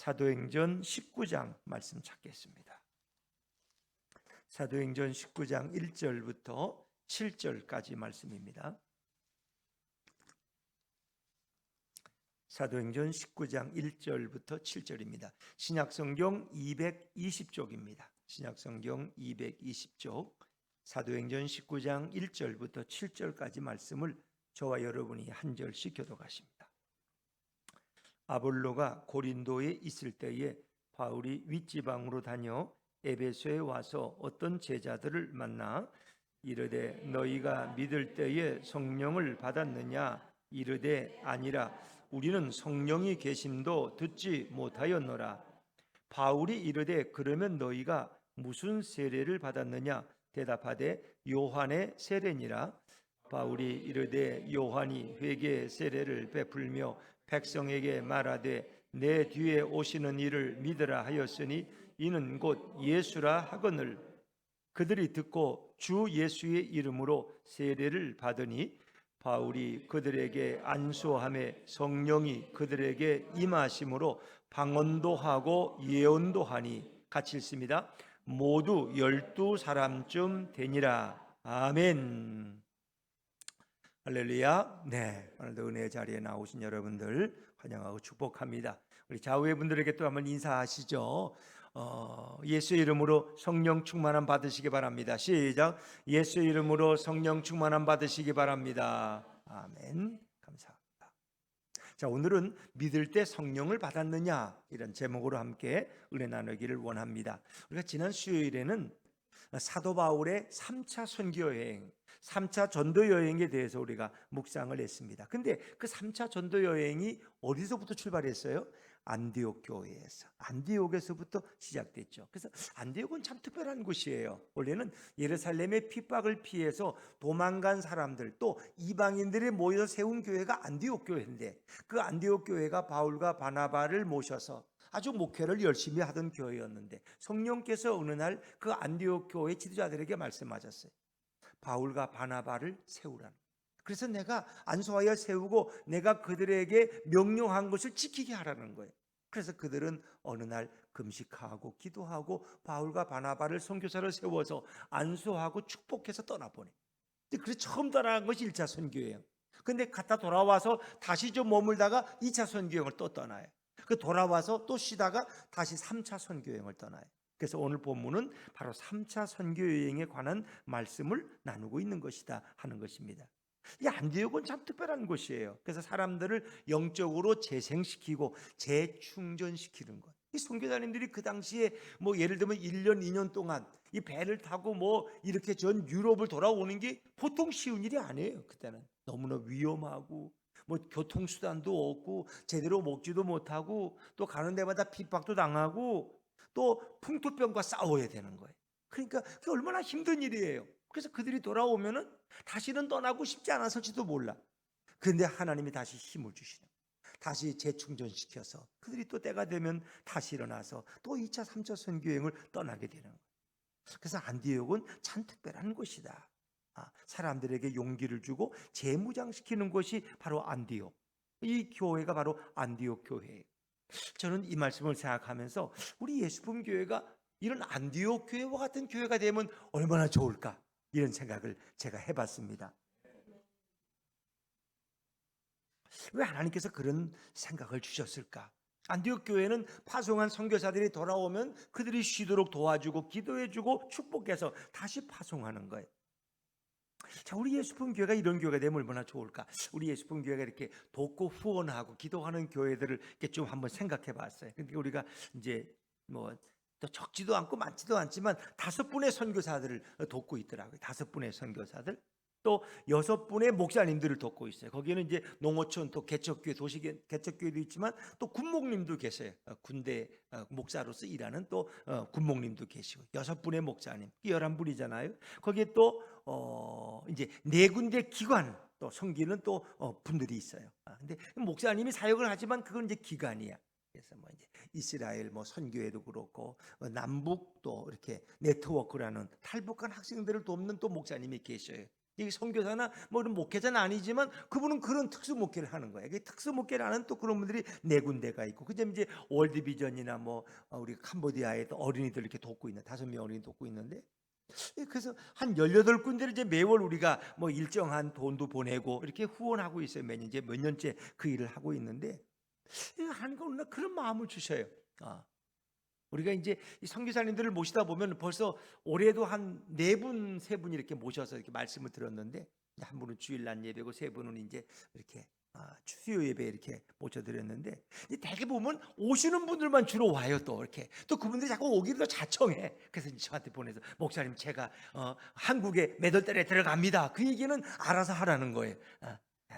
사도행전 19장 말씀 찾겠습니다. 사도행전 19장 1절부터 7절까지 말씀입니다. 사도행전 19장 1절부터 7절입니다. 신약성경 220쪽입니다. 신약성경 220쪽 사도행전 19장 1절부터 7절까지 말씀을 저와 여러분이 한 절씩 교독하십니다. 아볼로가 고린도에 있을 때에 바울이 윗지방으로 다녀 에베소에 와서 어떤 제자들을 만나 이르되 너희가 믿을 때에 성령을 받았느냐 이르되 아니라 우리는 성령이 계심도 듣지 못하였노라. 바울이 이르되 그러면 너희가 무슨 세례를 받았느냐 대답하되 요한의 세례니라. 바울이 이르되 요한이 회개 세례를 베풀며 백성에게 말하되 내 뒤에 오시는 이를 믿으라 하였으니 이는 곧 예수라 하거늘. 그들이 듣고 주 예수의 이름으로 세례를 받으니 바울이 그들에게 안수하매 성령이 그들에게 임하심으로 방언도 하고 예언도 하니 같이 읽습니다. 모두 12사람쯤 되니라. 아멘. 할렐루야. 네, 오늘도 은혜의 자리에 나오신 여러분들 환영하고 축복합니다. 우리 좌우의 분들에게 또 한번 인사하시죠. 예수의 이름으로 성령 충만함 받으시기 바랍니다. 시작. 예수의 이름으로 성령 충만함 받으시기 바랍니다. 아멘. 감사합니다. 자, 오늘은 믿을 때 성령을 받았느냐 이런 제목으로 함께 은혜 나누기를 원합니다. 우리가 지난 수요일에는 사도 바울의 3차 선교 여행, 3차 전도 여행에 대해서 우리가 묵상을 했습니다. 근데 그 3차 전도 여행이 어디서부터 출발했어요? 안디옥 교회에서, 안디옥에서부터 시작됐죠. 그래서 안디옥은 참 특별한 곳이에요. 원래는 예루살렘의 핍박을 피해서 도망간 사람들, 또 이방인들이 모여서 세운 교회가 안디옥 교회인데, 그 안디옥 교회가 바울과 바나바를 모셔서 아주 목회를 열심히 하던 교회였는데, 성령께서 어느 날 그 안디옥 교회 지도자들에게 말씀하셨어요. 바울과 바나바를 세우라는. 그래서 내가 안수하여 세우고 내가 그들에게 명령한 것을 지키게 하라는 거예요. 그래서 그들은 어느 날 금식하고 기도하고 바울과 바나바를 선교사로 세워서 안수하고 축복해서 떠나보내. 그래서 처음 떠나는 것이 1차 선교예요. 근데 갔다 돌아와서 다시 좀 머물다가 2차 선교여행을 또 떠나요. 그 돌아와서 또 쉬다가 다시 3차 선교여행을 떠나요. 그래서 오늘 본문은 바로 3차 선교여행에 관한 말씀을 나누고 있는 것이다 하는 것입니다. 이 안디옥은 참 특별한 곳이에요. 그래서 사람들을 영적으로 재생시키고 재충전시키는 것. 이 선교사님들이 그 당시에 뭐 예를 들면 1년, 2년 동안 이 배를 타고 뭐 이렇게 전 유럽을 돌아오는 게 보통 쉬운 일이 아니에요. 그때는 너무나 위험하고 뭐 교통수단도 없고 제대로 먹지도 못하고 또 가는 데마다 핍박도 당하고 또 풍토병과 싸워야 되는 거예요. 그러니까 그게 얼마나 힘든 일이에요. 그래서 그들이 돌아오면은 다시는 떠나고 싶지 않아서지도 몰라. 그런데 하나님이 다시 힘을 주시는, 다시 재충전시켜서 그들이 또 때가 되면 다시 일어나서 또 2차, 3차 선교여행을 떠나게 되는 거예요. 그래서 안디옥은 참 특별한 곳이다. 사람들에게 용기를 주고 재무장시키는 곳이 바로 안디옥. 이 교회가 바로 안디옥 교회예요. 저는 이 말씀을 생각하면서 우리 예수품 교회가 이런 안디옥 교회와 같은 교회가 되면 얼마나 좋을까, 이런 생각을 제가 해봤습니다. 왜 하나님께서 그런 생각을 주셨을까? 안디옥 교회는 파송한 선교사들이 돌아오면 그들이 쉬도록 도와주고 기도해주고 축복해서 다시 파송하는 거예요. 자, 우리 예수품 교회가 이런 교회가 되면 얼마나 좋을까? 우리 예수품 교회가 이렇게 돕고 후원하고 기도하는 교회들을 이렇게 좀 한번 생각해 봤어요. 근데 우리가 이제 뭐 또 적지도 않고 많지도 않지만 5분의 선교사들을 돕고 있더라고요. 5분의 선교사들. 또 6분의 목사님들을 돕고 있어요. 거기에는 이제 농어촌 또 개척교회, 도시 개척교회도 있지만 또 군목님도 계세요. 군대 목사로서 일하는 또 군목님도 계시고 6분의 목사님, 11분이잖아요. 거기에 또 이제 4군데 기관 또 섬기는 또 분들이 있어요. 근데 목사님이 사역을 하지만 그건 이제 기관이야. 그래서 뭐 이제 이스라엘 뭐 선교회도 그렇고 남북 또 이렇게 네트워크라는 탈북한 학생들을 돕는 또 목사님이 계셔요. 이 선교사나 뭐 이런 목회자는 아니지만 그분은 그런 특수 목회를 하는 거예요. 특수 목회를 하는 또 그런 분들이 네 군데가 있고, 그다음에 이제 월드비전이나 뭐 우리 캄보디아에 또 어린이들 이렇게 돕고 있는 5명 어린이 돕고 있는데, 그래서 한 18군데를 이제 매월 우리가 뭐 일정한 돈도 보내고 이렇게 후원하고 있어요. 매년 이제 몇 년째 그 일을 하고 있는데, 하나님은 그런 마음을 주셔요. 우리가 이제 이 선교사님들을 모시다 보면 벌써 올해도 한 4분, 3분 이렇게 모셔서 이렇게 말씀을 들었는데, 한 분은 주일날 예배고 3분은 이제 이렇게 수요 예배 이렇게 모셔드렸는데, 대개 보면 오시는 분들만 주로 와요. 또 이렇게 또 그분들이 자꾸 오기를 더 자청해. 그래서 저한테 보내서 목사님 제가 한국에 몇 월 달에 들어갑니다. 그 얘기는 알아서 하라는 거예요.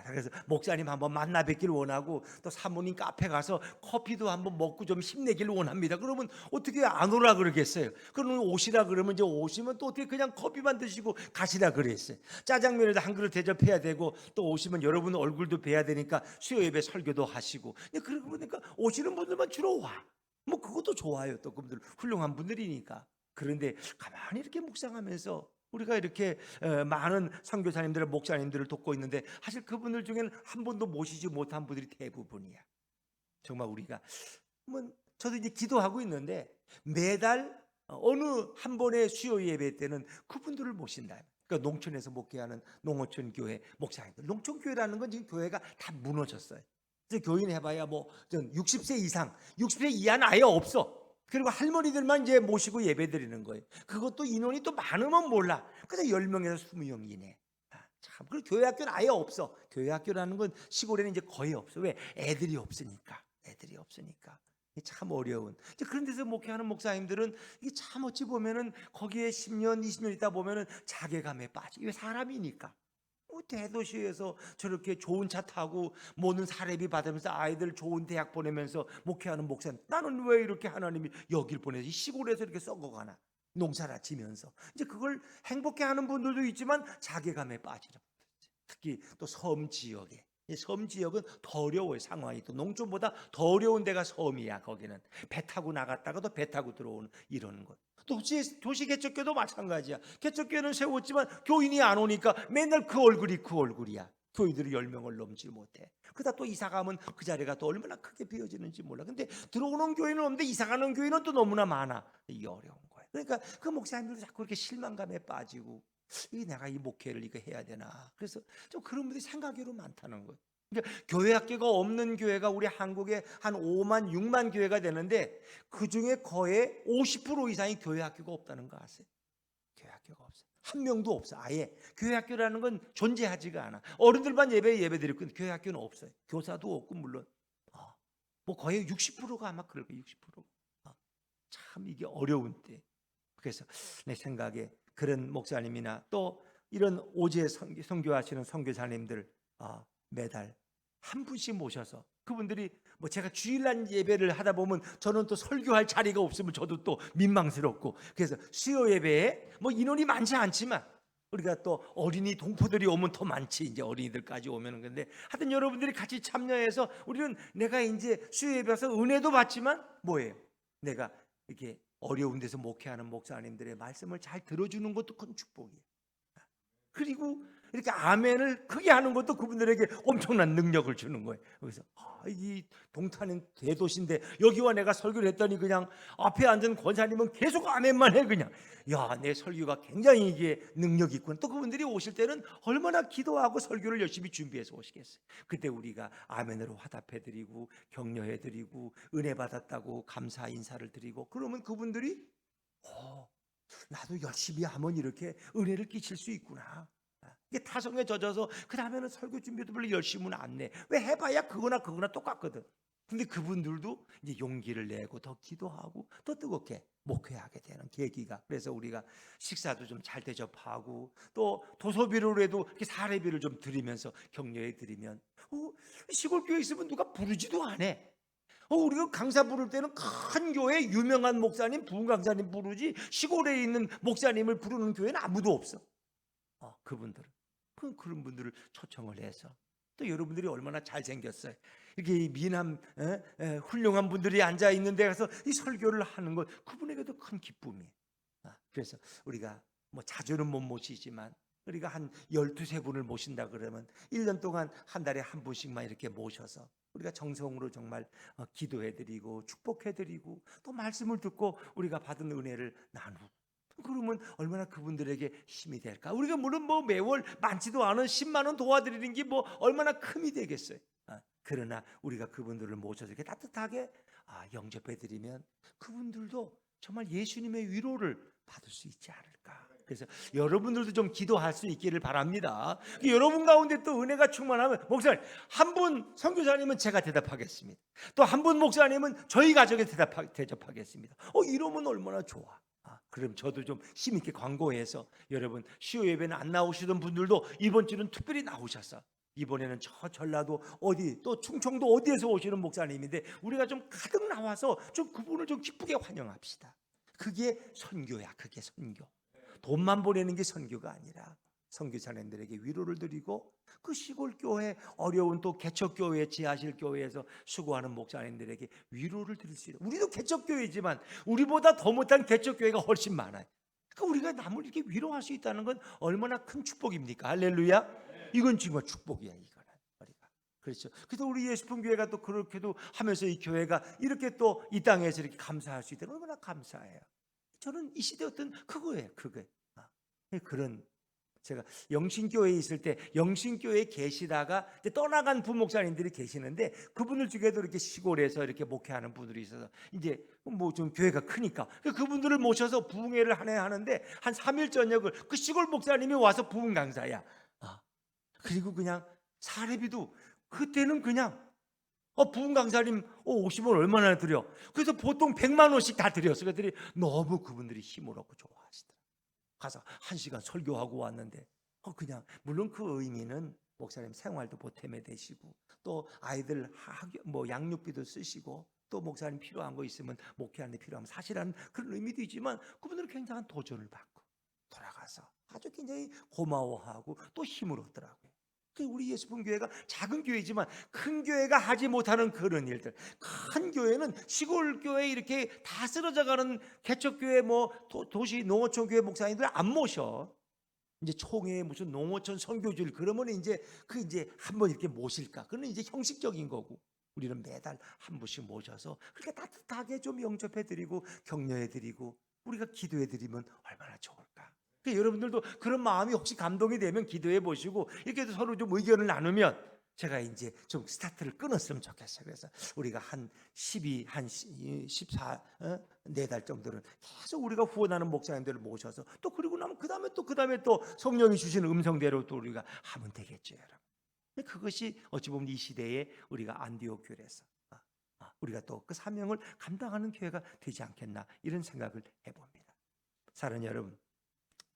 그래서 목사님 한번 만나 뵙기를 원하고, 또 사모님 카페 가서 커피도 한번 먹고 좀 힘내기를 원합니다. 그러면 어떻게 안 오라 그러겠어요? 그러면 오시라 그러면 이제 오시면 또 어떻게 그냥 커피만 드시고 가시라 그랬어요. 짜장면에도 한 그릇 대접해야 되고, 또 오시면 여러분 얼굴도 뵈야 되니까 수요 예배 설교도 하시고, 그러고 보니까 오시는 분들만 주로 와. 뭐 그것도 좋아요. 또 그분들 훌륭한 분들이니까. 그런데 가만히 이렇게 묵상하면서 우리가 이렇게 많은 선교사님들을, 목사님들을 돕고 있는데, 사실 그분들 중에는 한 번도 모시지 못한 분들이 대부분이야. 정말 우리가 뭐 저도 이제 기도하고 있는데, 매달 어느 한 번의 수요 예배 때는 그분들을 모신다. 그러니까 농촌에서 목회하는 농어촌 교회 목사님들. 농촌 교회라는 건 지금 교회가 다 무너졌어요. 그래서 교인 해봐야 뭐 60세 이상, 60세 이하는 아예 없어. 그리고 할머니들만 이제 모시고 예배 드리는 거예요. 그것도 인원이 또 많으면 몰라. 그래서 10명에서 20명 이내. 참. 그리고 교회 학교는 아예 없어. 교회 학교라는 건 시골에는 이제 거의 없어. 왜? 애들이 없으니까. 애들이 없으니까. 참 어려운. 그런 데서 목회하는 목사님들은 이게 참 어찌 보면은 거기에 10년, 20년 있다 보면은 자괴감에 빠지. 왜? 사람이니까. 대도시에서 저렇게 좋은 차 타고 모든 사례비 받으면서 아이들 좋은 대학 보내면서 목회하는 목사님, 나는 왜 이렇게 하나님이 여길 보내서 시골에서 이렇게 썩어가나, 농사나 지면서. 이제 그걸 행복해하는 분들도 있지만 자괴감에 빠지죠. 특히 또 섬 지역에, 섬 지역은 더 어려워요. 상황이 또 농촌보다 더 어려운 데가 섬이야. 거기는 배 타고 나갔다가도 배 타고 들어오는 이런 것. 또 도시 개척교도 마찬가지야. 개척교회는 세웠지만 교인이 안 오니까 맨날 그 얼굴이야. 교인들이 10명을 넘지 못해. 그러다 또 이사가면 그 자리가 또 얼마나 크게 비어지는지 몰라. 근데 들어오는 교인은 없는데 이사가는 교인은 또 너무나 많아. 이게 어려운 거야. 그러니까 그 목사님들도 자꾸 이렇게 실망감에 빠지고, 내가 이 목회를 이거 해야 되나. 그래서 좀 그런 분들이 생각외로 많다는 거예요. 그러니까 교회 학교가 없는 교회가 우리 한국에 한 5만 6만 교회가 되는데, 그중에 거의 50% 이상이 교회 학교가 없다는 거 아세요? 교회 학교가 없어요. 한 명도 없어. 아예 교회 학교라는 건 존재하지가 않아. 어른들만 예배 드리고 교회 학교는 없어요. 교사도 없고, 물론 뭐 거의 60%가 아마 그럴 거예요. 60%가. 참 이게 어려운 때. 그래서 내 생각에 그런 목사님이나 또 이런 오지에 선교하시는 선교사님들 매달 한 분씩 모셔서, 그분들이 뭐 제가 주일날 예배를 하다 보면 저는 또 설교할 자리가 없으면 저도 또 민망스럽고, 그래서 수요 예배에 뭐 인원이 많지 않지만 우리가 또 어린이 동포들이 오면 더 많지. 이제 어린이들까지 오면은. 근데 하여튼 여러분들이 같이 참여해서 우리는, 내가 이제 수요 예배에서 은혜도 받지만 뭐예요? 내가 이렇게 어려운 데서 목회하는 목사님들의 말씀을 잘 들어주는 것도 큰 축복이에요. 그리고 이렇게 아멘을 크게 하는 것도 그분들에게 엄청난 능력을 주는 거예요. 그래서 이 동탄은 대도시인데 여기와 내가 설교를 했더니 그냥 앞에 앉은 권사님은 계속 아멘만 해. 그냥 내 설교가 굉장히 이게 능력이 있구나. 또 그분들이 오실 때는 얼마나 기도하고 설교를 열심히 준비해서 오시겠어요. 그때 우리가 아멘으로 화답해드리고 격려해드리고 은혜 받았다고 감사 인사를 드리고, 그러면 그분들이 나도 열심히 하면 이렇게 은혜를 끼칠 수 있구나. 이게 타성에 젖어서 그 다음에는 설교 준비도 별로 열심히는 안 내. 왜? 해봐야 그거나 똑같거든. 근데 그분들도 이제 용기를 내고 더 기도하고 더 뜨겁게 목회하게 되는 계기가. 그래서 우리가 식사도 좀 잘 대접하고, 또 도서비로라도 이렇게 사례비를 좀 드리면서 격려해 드리면, 시골 교회 있으면 누가 부르지도 않아. 우리가 강사 부를 때는 큰 교회 유명한 목사님, 부흥 강사님 부르지, 시골에 있는 목사님을 부르는 교회는 아무도 없어. 그분들은 그런 분들을 초청을 해서, 또 여러분들이 얼마나 잘생겼어요. 이렇게 미남 훌륭한 분들이 앉아 있는 데 가서 이 설교를 하는 것, 그분에게도 큰 기쁨이에요. 그래서 우리가 뭐 자주는 못 모시지만 우리가 한 12분을 모신다 그러면 1년 동안 한 달에 한 분씩만 이렇게 모셔서 우리가 정성으로 정말 기도해드리고 축복해드리고 또 말씀을 듣고 우리가 받은 은혜를 나누고, 그러면 얼마나 그분들에게 힘이 될까. 우리가 물론 뭐 매월 많지도 않은 10만 원 도와드리는 게 뭐 얼마나 큼이 되겠어요. 그러나 우리가 그분들을 모셔서 이렇게 따뜻하게 영접해드리면 그분들도 정말 예수님의 위로를 받을 수 있지 않을까. 그래서 여러분들도 좀 기도할 수 있기를 바랍니다. 여러분 가운데 또 은혜가 충만하면, 목사님 한 분 선교사님은 제가 대답하겠습니다. 또 한 분 목사님은 저희 가족에 대접하겠습니다. 이러면 얼마나 좋아. 그럼 저도 좀 힘있게 광고해서, 여러분 수요 예배는 안 나오시던 분들도 이번 주는 특별히 나오셔서, 이번에는 저 전라도 어디 또 충청도 어디에서 오시는 목사님인데 우리가 좀 가득 나와서 좀 그분을 좀 기쁘게 환영합시다. 그게 선교야. 그게 선교. 돈만 보내는 게 선교가 아니라 선교사님들에게 위로를 드리고, 그 시골 교회, 어려운 또 개척교회, 지하실 교회에서 수고하는 목사님들에게 위로를 드릴 수 있는, 우리도 개척교회지만 우리보다 더 못한 개척교회가 훨씬 많아요. 그러니까 우리가 남을 이렇게 위로할 수 있다는 건 얼마나 큰 축복입니까? 할렐루야. 이건 정말 축복이야. 이거는 우리가. 그렇죠. 그래서 우리 예수품 교회가 또 그렇게도 하면서 이 교회가 이렇게 또 이 땅에서 이렇게 감사할 수 있다는 얼마나 감사해요. 저는 이 시대 어떤 그거예요. 그런, 제가 영신교회에 있을 때 영신교회에 계시다가 이제 떠나간 부목사님들이 계시는데, 그분들 중에도 이렇게 시골에서 이렇게 목회하는 분들이 있어서 이제 뭐 좀 교회가 크니까 그분들을 모셔서 부흥회를 한 해 하는데, 한 3일 저녁을 그 시골 목사님이 와서 부흥 강사야. 그리고 그냥 사례비도 그때는 그냥 부흥 강사님 오시면 얼마나 드려? 그래서 보통 100만 원씩 다 드렸어. 그랬더니 너무 그분들이 힘을 얻고 좋아하시더라. 가서 1시간 설교하고 왔는데, 그냥 물론 그 의미는 목사님 생활도 보탬에 되시고, 또 아이들 뭐 양육비도 쓰시고, 또 목사님 필요한 거 있으면 목회하는 데 필요하면 사실은 그런 의미도 있지만, 그분들은 굉장한 도전을 받고 돌아가서 아주 굉장히 고마워하고 또 힘을 얻더라고요. 우리 예수품 교회가 작은 교회지만 큰 교회가 하지 못하는 그런 일들, 큰 교회는 시골 교회 이렇게 다 쓰러져가는 개척교회, 뭐 도시 농어촌 교회 목사님들 안 모셔. 이제 총회 무슨 농어촌 선교주일 그러면 이제 한번 이렇게 모실까? 그건 이제 형식적인 거고, 우리는 매달 한 분씩 모셔서 그렇게 따뜻하게 좀 영접해드리고 격려해드리고 우리가 기도해드리면 얼마나 좋을까. 여러분들도 그런 마음이 혹시 감동이 되면 기도해 보시고, 이렇게 서로 좀 의견을 나누면 제가 이제 좀 스타트를 끊었으면 좋겠어요. 그래서 우리가 한 14, 4달 정도는 계속 우리가 후원하는 목사님들을 모셔서, 또 그리고 나면 그 다음에 또 성령이 주시는 음성대로 또 우리가 하면 되겠죠, 여러분. 그것이 어찌 보면 이 시대에 우리가 안디옥 교회에서 우리가 또 그 사명을 감당하는 교회가 되지 않겠나, 이런 생각을 해봅니다. 사랑하는 여러분,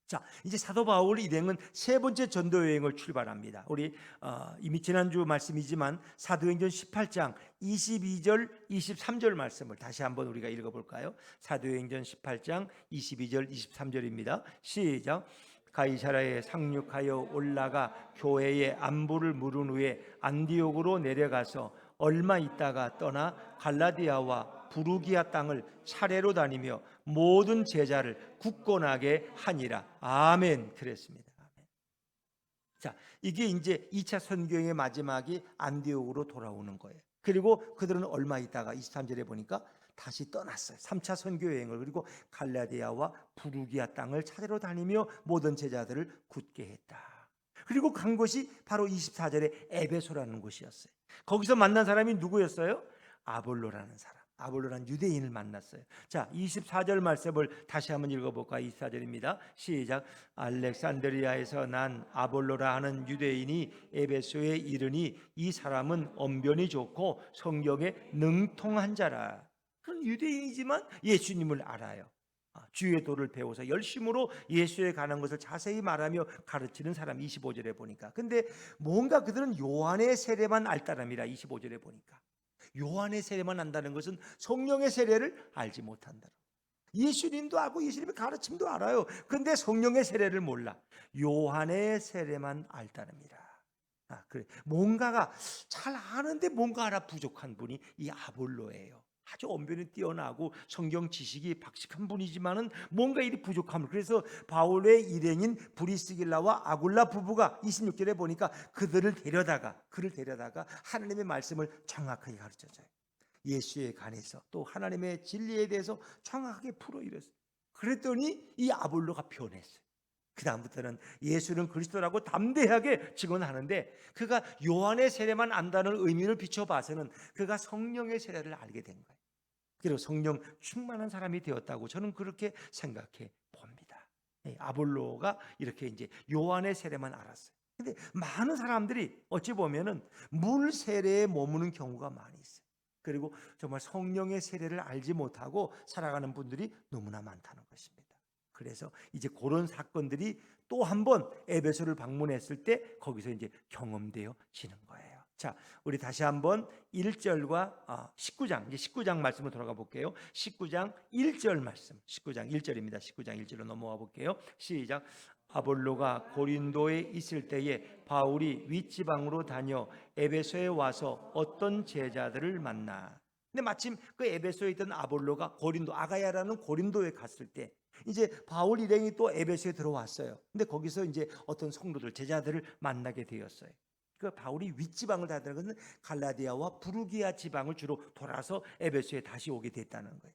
자, 이제 사도 바울 일행은 세 번째 전도 여행을 출발합니다. 우리 이미 지난주 말씀이지만 사도행전 18장 22절 23절 말씀을 다시 한번 우리가 읽어볼까요? 사도행전 18장 22절 23절입니다. 시작. 가이사라에 상륙하여 올라가 교회의 안부를 물은 후에 안디옥으로 내려가서 얼마 있다가 떠나 갈라디아와 부르기아 땅을 차례로 다니며 모든 제자를 굳건하게 하니라. 아멘. 그랬습니다. 아멘. 자, 이게 이제 2차 선교행의 마지막이 안디옥으로 돌아오는 거예요. 그리고 그들은 얼마 있다가 23절에 보니까 다시 떠났어요. 3차 선교여행을. 그리고 갈라디아와 부르기아 땅을 차례로 다니며 모든 제자들을 굳게 했다. 그리고 간 곳이 바로 24절에 에베소라는 곳이었어요. 거기서 만난 사람이 누구였어요? 아볼로라는 사람. 아볼로라는 유대인을 만났어요. 자, 24절 말씀을 다시 한번 읽어볼까요? 24절입니다. 시작. 알렉산드리아에서 난 아볼로라 하는 유대인이 에베소에 이르니 이 사람은 언변이 좋고 성경에 능통한 자라. 그런 유대인이지만 예수님을 알아요. 주의 도를 배워서 열심으로 예수에 관한 것을 자세히 말하며 가르치는 사람. 25절에 보니까. 근데 뭔가 그들은 요한의 세례만 알다람이라. 25절에 보니까 요한의 세례만 안다는 것은 성령의 세례를 알지 못한다. 예수님도 알고 예수님의 가르침도 알아요. 근데 성령의 세례를 몰라. 요한의 세례만 알다랍니다. 그래. 뭔가가 잘 아는데 뭔가 하나 부족한 분이 이 아볼로예요. 아주 언변이 뛰어나고 성경 지식이 박식한 분이지만은 뭔가 일이 부족함을, 그래서 바울의 일행인 브리스길라와 아굴라 부부가 26절에 보니까 그를 데려다가 하나님의 말씀을 정확하게 가르쳐줘요. 예수에 관해서 또 하나님의 진리에 대해서 정확하게 풀어 이랬어요. 그랬더니 이 아볼로가 변했어요. 그 다음부터는 예수는 그리스도라고 담대하게 증언하는데, 그가 요한의 세례만 안다는 의미를 비춰봐서는 그가 성령의 세례를 알게 된 거예요. 그리고 성령 충만한 사람이 되었다고 저는 그렇게 생각해 봅니다. 아볼로가 이렇게 이제 요한의 세례만 알았어요. 근데 많은 사람들이 어찌 보면은 물 세례에 머무는 경우가 많이 있어요. 그리고 정말 성령의 세례를 알지 못하고 살아가는 분들이 너무나 많다는 것입니다. 그래서 이제 그런 사건들이 또 한 번 에베소를 방문했을 때 거기서 이제 경험되어지는 거예요. 자, 우리 다시 한번 1절과 19장, 이제 19장 말씀으로 돌아가 볼게요. 19장 1절 말씀, 19장 1절입니다. 19장 1절로 넘어가 볼게요. 시작. 아볼로가 고린도에 있을 때에 바울이 윗지방으로 다녀 에베소에 와서 어떤 제자들을 만나. 근데 마침 그 에베소에 있던 아볼로가 고린도, 아가야라는 고린도에 갔을 때 이제 바울 일행이 또 에베소에 들어왔어요. 근데 거기서 이제 어떤 성도들, 제자들을 만나게 되었어요. 그 바울이 윗지방을 다니는 것은 갈라디아와 부르기아 지방을 주로 돌아서 에베소에 다시 오게 됐다는 거예요.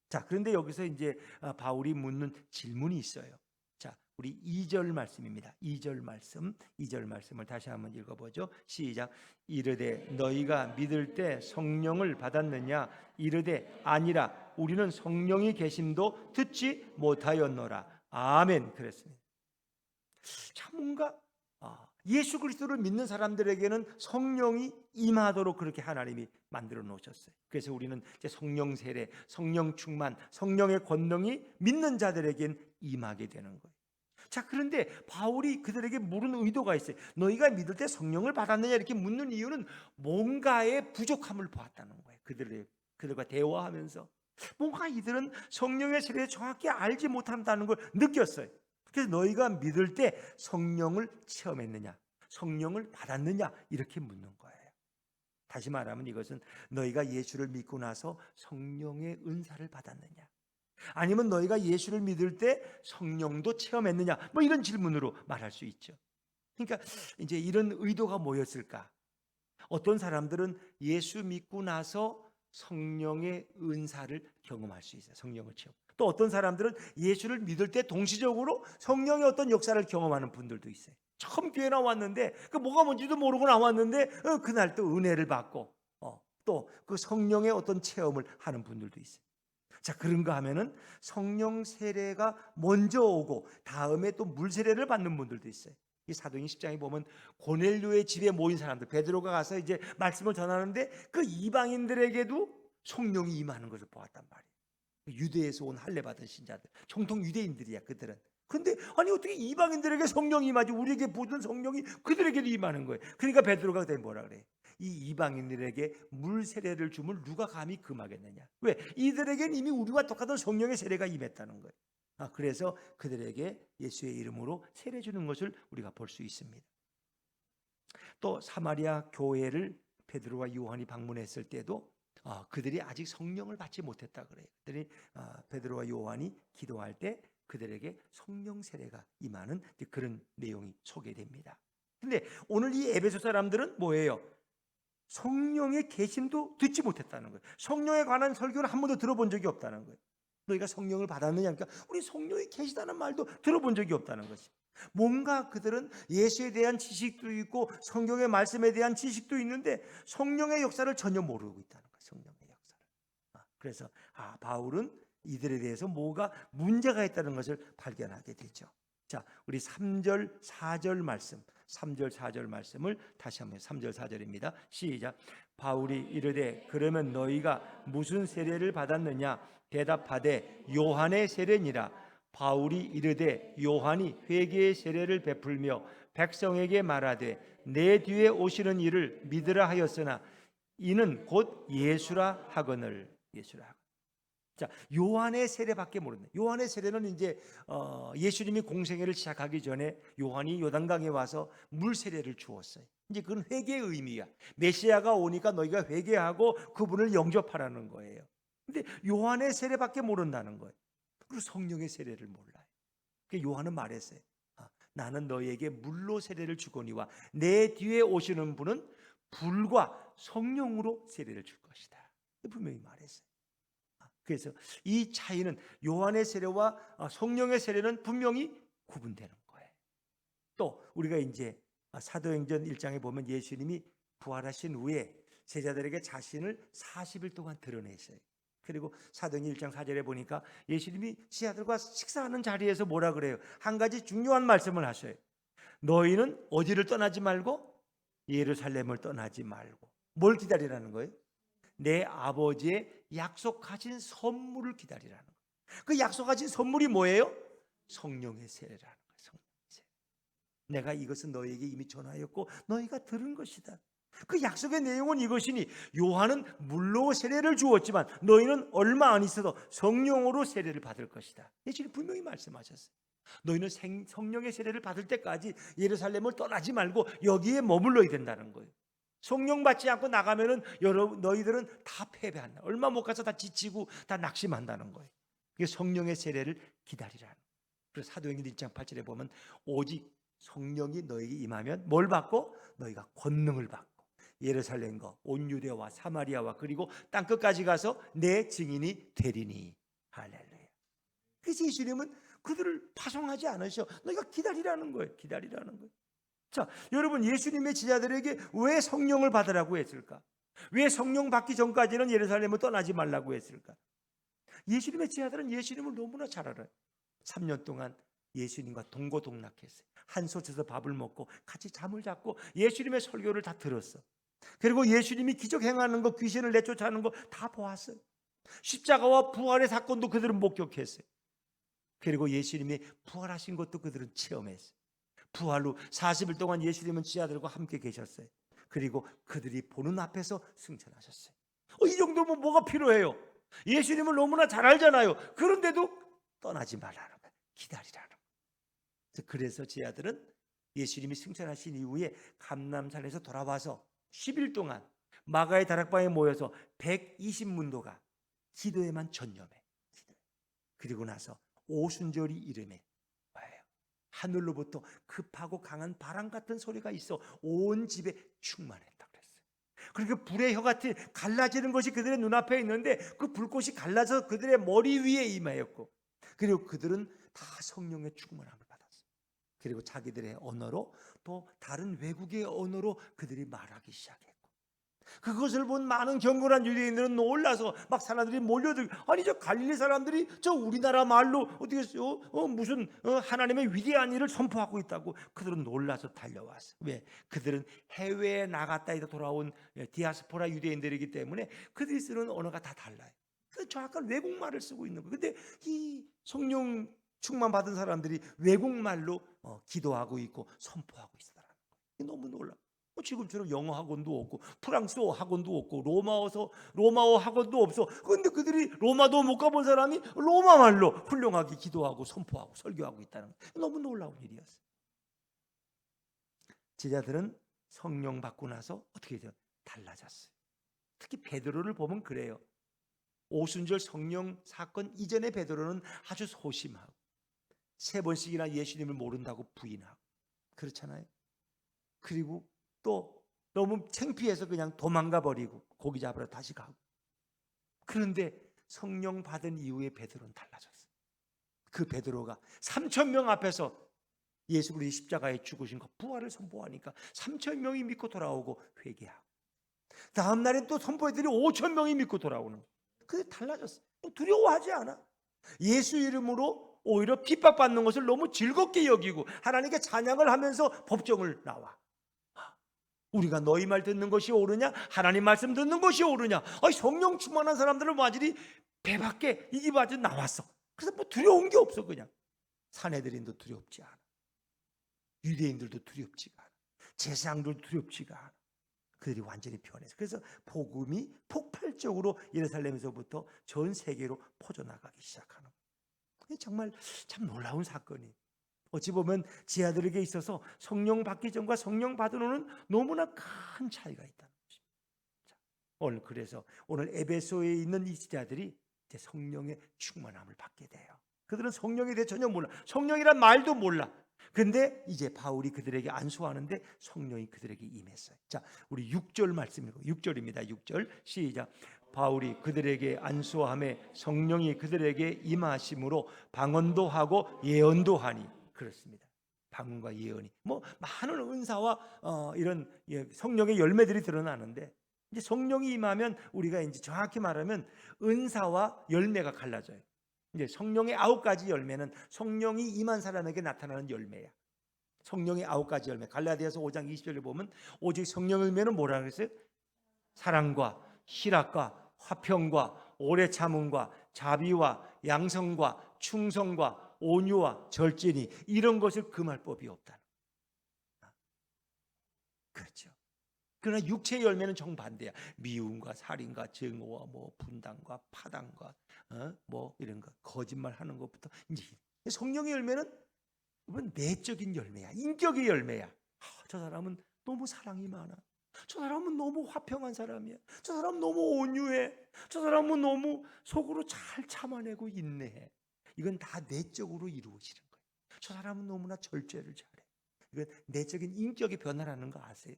자, 그런데 여기서 이제 바울이 묻는 질문이 있어요. 자, 우리 2절 말씀입니다. 2절 말씀을 다시 한번 읽어보죠. 시작. 이르되 너희가 믿을 때 성령을 받았느냐? 이르되 아니라 우리는 성령이 계심도 듣지 못하였노라. 아멘. 그랬습니다. 참 뭔가 예수 그리스도를 믿는 사람들에게는 성령이 임하도록 그렇게 하나님이 만들어 놓으셨어요. 그래서 우리는 이제 성령 세례, 성령 충만, 성령의 권능이 믿는 자들에겐 임하게 되는 거예요. 자, 그런데 바울이 그들에게 물은 의도가 있어요. 너희가 믿을 때 성령을 받았느냐 이렇게 묻는 이유는 뭔가의 부족함을 보았다는 거예요. 그들과 대화하면서 뭔가 이들은 성령의 세례를 정확히 알지 못한다는 걸 느꼈어요. 그래서 너희가 믿을 때 성령을 체험했느냐, 성령을 받았느냐 이렇게 묻는 거예요. 다시 말하면 이것은 너희가 예수를 믿고 나서 성령의 은사를 받았느냐, 아니면 너희가 예수를 믿을 때 성령도 체험했느냐, 뭐 이런 질문으로 말할 수 있죠. 그러니까 이제 이런 의도가 뭐였을까? 어떤 사람들은 예수 믿고 나서 성령의 은사를 경험할 수 있어요. 성령을 체험. 또 어떤 사람들은 예수를 믿을 때 동시적으로 성령의 어떤 역사를 경험하는 분들도 있어요. 처음 교회 나왔는데 그 뭐가 뭔지도 모르고 나왔는데 그날 또 은혜를 받고 또 그 성령의 어떤 체험을 하는 분들도 있어요. 자, 그런가 하면은 성령 세례가 먼저 오고 다음에 또 물 세례를 받는 분들도 있어요. 이 사도행 10장에 보면 고넬료의 집에 모인 사람들, 베드로가 가서 이제 말씀을 전하는데 그 이방인들에게도 성령이 임하는 것을 보았단 말이에요. 유대에서 온 할례 받은 신자들, 정통 유대인들이야 그들은. 근데 아니 어떻게 이방인들에게 성령이 임하지, 우리에게 보던 성령이 그들에게도 임하는 거예요. 그러니까 베드로가 그때 뭐라 그래? 이 이방인들에게 물 세례를 주면 누가 감히 금하겠느냐? 왜? 이들에게는 이미 우리와 똑같은 성령의 세례가 임했다는 거예요. 그래서 그들에게 예수의 이름으로 세례 주는 것을 우리가 볼 수 있습니다. 또 사마리아 교회를 베드로와 요한이 방문했을 때도 그들이 아직 성령을 받지 못했다 그래요. 그들이 베드로와 요한이 기도할 때 그들에게 성령 세례가 임하는 그런 내용이 소개됩니다. 근데 오늘 이 에베소 사람들은 뭐예요? 성령의 계심도 듣지 못했다는 거예요. 성령에 관한 설교를 한 번도 들어본 적이 없다는 거예요. 너희가 성령을 받았느냐? 그러니까 우리 성령이 계시다는 말도 들어본 적이 없다는 것이. 뭔가 그들은 예수에 대한 지식도 있고 성경의 말씀에 대한 지식도 있는데 성령의 역사를 전혀 모르고 있다는 거예요. 성령의 역사를. 그래서 바울은 이들에 대해서 뭐가 문제가 있다는 것을 발견하게 되죠. 자, 우리 3절 4절 말씀, 3절 4절 말씀을 다시 한번 3절 4절입니다. 시작. 바울이 이르되 그러면 너희가 무슨 세례를 받았느냐? 대답하되 요한의 세례니라. 바울이 이르되 요한이 회개의 세례를 베풀며 백성에게 말하되 내 뒤에 오시는 이를 믿으라 하였으나 이는 곧 예수라 하거늘. 예수라. 자, 요한의 세례밖에 모르는. 요한의 세례는 이제 예수님이 공생애를 시작하기 전에 요한이 요단강에 와서 물 세례를 주었어요. 이제 그건 회개의 의미야. 메시아가 오니까 너희가 회개하고 그분을 영접하라는 거예요. 근데 요한의 세례밖에 모른다는 거예요. 그리고 성령의 세례를 몰라요. 그러니까 요한은 말했어요. 나는 너희에게 물로 세례를 주거니와 내 뒤에 오시는 분은 불과 성령으로 세례를 줄 것이다. 분명히 말했어요. 그래서 이 차이는 요한의 세례와 성령의 세례는 분명히 구분되는 거예요. 또 우리가 이제 사도행전 1장에 보면 예수님이 부활하신 후에 제자들에게 자신을 40일 동안 드러내셨어요. 그리고 사도행전 1장 4절에 보니까 예수님이 제자들과 식사하는 자리에서 뭐라 그래요? 한 가지 중요한 말씀을 하셔요. 너희는 어디를 떠나지 말고 예루살렘을 떠나지 말고 뭘 기다리라는 거예요? 내 아버지의 약속하신 선물을 기다리라는 거예요. 그 약속하신 선물이 뭐예요? 성령의 세례라는 거예요. 성령의 세례. 내가 이것은 너희에게 이미 전하였고 너희가 들은 것이다. 그 약속의 내용은 이것이니 요한은 물로 세례를 주었지만 너희는 얼마 안 있어도 성령으로 세례를 받을 것이다. 예수님이 분명히 말씀하셨어요. 너희는 성령의 세례를 받을 때까지 예루살렘을 떠나지 말고 여기에 머물러야 된다는 거예요. 성령 받지 않고 나가면은 너희들은 다 패배한다. 얼마 못 가서 다 지치고 다 낙심한다는 거예요. 그게 성령의 세례를 기다리라는 거예요. 그래서 사도행전 1장 8절에 보면 오직 성령이 너에게 임하면 뭘 받고? 너희가 권능을 받고 예루살렘과 온 유대와 사마리아와 그리고 땅끝까지 가서 내 증인이 되리니. 할렐루야. 그래서 예수님은 그들을 파송하지 않으셔. 너희가 기다리라는 거예요. 기다리라는 거예요. 자, 여러분 예수님의 제자들에게 왜 성령을 받으라고 했을까? 왜 성령 받기 전까지는 예루살렘을 떠나지 말라고 했을까? 예수님의 제자들은 예수님을 너무나 잘 알아요. 3년 동안 예수님과 동고동락했어요. 한 솥에서 밥을 먹고 같이 잠을 잤고 예수님의 설교를 다 들었어. 그리고 예수님이 기적 행하는 거, 귀신을 내쫓아하는 거 다 보았어요. 십자가와 부활의 사건도 그들은 목격했어요. 그리고 예수님이 부활하신 것도 그들은 체험했어요. 부활 후 40일 동안 예수님은 제자들과 함께 계셨어요. 그리고 그들이 보는 앞에서 승천하셨어요. 이 정도면 뭐가 필요해요? 예수님을 너무나 잘 알잖아요. 그런데도 떠나지 말라는 거예요. 기다리라는 거예요. 그래서 제자들은 예수님이 승천하신 이후에 감람산에서 돌아와서 10일 동안 마가의 다락방에 모여서 120문도가 기도에만 전념해. 그리고 나서 오순절이 이름에 하늘로부터 급하고 강한 바람 같은 소리가 있어 온 집에 충만했다 그랬어요. 그리고 불의 혀 같은 갈라지는 것이 그들의 눈앞에 있는데 그 불꽃이 갈라져 그들의 머리 위에 임하였고 그리고 그들은 다 성령의 충만함을 받았어요. 그리고 자기들의 언어로 또 다른 외국의 언어로 그들이 말하기 시작했고 그것을 본 많은 경건한 유대인들은 놀라서 막 사람들이 몰려들고 아니 저 갈릴리 사람들이 저 우리나라 말로 어떻게 무슨 하나님의 위대한 일을 선포하고 있다고 그들은 놀라서 달려왔어. 왜? 그들은 해외에 나갔다 돌아온 디아스포라 유대인들이기 때문에 그들이 쓰는 언어가 다 달라요. 그 정확한 외국말을 쓰고 있는 거예요. 근데 이 성령 충만 받은 사람들이 외국말로 기도하고 있고 선포하고 있다는 거예요. 너무 놀라. 지금처럼 영어 학원도 없고 프랑스어 학원도 없고 로마어 학원도 없어. 그런데 그들이 로마도 못 가본 사람이 로마 말로 훌륭하게 기도하고 선포하고 설교하고 있다는 거예요. 너무 놀라운 일이었어요. 제자들은 성령 받고 나서 어떻게 돼요? 달라졌어요. 특히 베드로를 보면 그래요. 오순절 성령 사건 이전의 베드로는 아주 소심하고 3번씩이나 예수님을 모른다고 부인하고 그렇잖아요. 그리고 또 너무 창피해서 그냥 도망가 버리고 고기 잡으러 다시 가고. 그런데 성령 받은 이후에 베드로는 달라졌어요. 그 베드로가 3,000명 앞에서 예수 그리스도의 십자가에 죽으신 것 부활을 선포하니까 3,000명이 믿고 돌아오고 회개하고 다음 날에 또 선포해드리 5,000명이 믿고 돌아오는 거예요. 그게 달라졌어요. 두려워하지 않아. 예수 이름으로 오히려 핍박받는 것을 너무 즐겁게 여기고 하나님께 찬양을 하면서 법정을 나와. 우리가 너희 말 듣는 것이 옳으냐? 하나님 말씀 듣는 것이 옳으냐? 성령 충만한 사람들은 완전히 배 밖에 이 집 아주 나왔어. 그래서 뭐 두려운 게 없어. 그냥 사내들인도 두렵지 않아. 유대인들도 두렵지가 않아. 제사장들도 두렵지가 않아. 그들이 완전히 변해서, 그래서 복음이 폭발적으로 예루살렘에서부터 전 세계로 퍼져나가기 시작하는 거예요. 정말 참 놀라운 사건이, 어찌 보면 제 아들에게 있어서 성령 받기 전과 성령 받은 후는 너무나 큰 차이가 있다는 것입니다. 오늘 그래서 오늘 에베소에 있는 이 지자들이 이제 성령의 충만함을 받게 돼요. 그들은 성령에 대해 전혀 몰라. 성령이란 말도 몰라. 근데 이제 바울이 그들에게 안수하는데 성령이 그들에게 임했어요. 자, 우리 6절 말씀이고 6절입니다. 6절 시작. 바울이 그들에게 안수함에 성령이 그들에게 임하심으로 방언도 하고 예언도 하니. 그렇습니다. 방언과 예언이 뭐 많은 은사와 이런 성령의 열매들이 드러나는데, 이제 성령이 임하면 우리가 이제 정확히 말하면 은사와 열매가 갈라져요. 이제 성령의 9가지 열매는 성령이 임한 사람에게 나타나는 열매야. 성령의 9가지 열매. 갈라디아서 5장 20절에 보면 오직 성령의 열매는 뭐라 그랬어요? 사랑과 희락과 화평과 오래 참음과 자비와 양성과 충성과 온유와 절제니 이런 것을 금할 법이 없다는. 그렇죠. 그러나 육체의 열매는 정반대야. 미움과 살인과 증오와 뭐 분당과 파당과 뭐 이런 거, 거짓말하는 것부터. 이제 성령의 열매는 내적인 열매야. 인격의 열매야. 저 사람은 너무 사랑이 많아. 저 사람은 너무 화평한 사람이야. 저 사람은 너무 온유해. 저 사람은 너무 속으로 잘 참아내고 인내해. 이건 다 내적으로 이루어지는 거예요. 저 사람은 너무나 절제를 잘해. 이건 내적인 인격의 변화라는 거 아세요?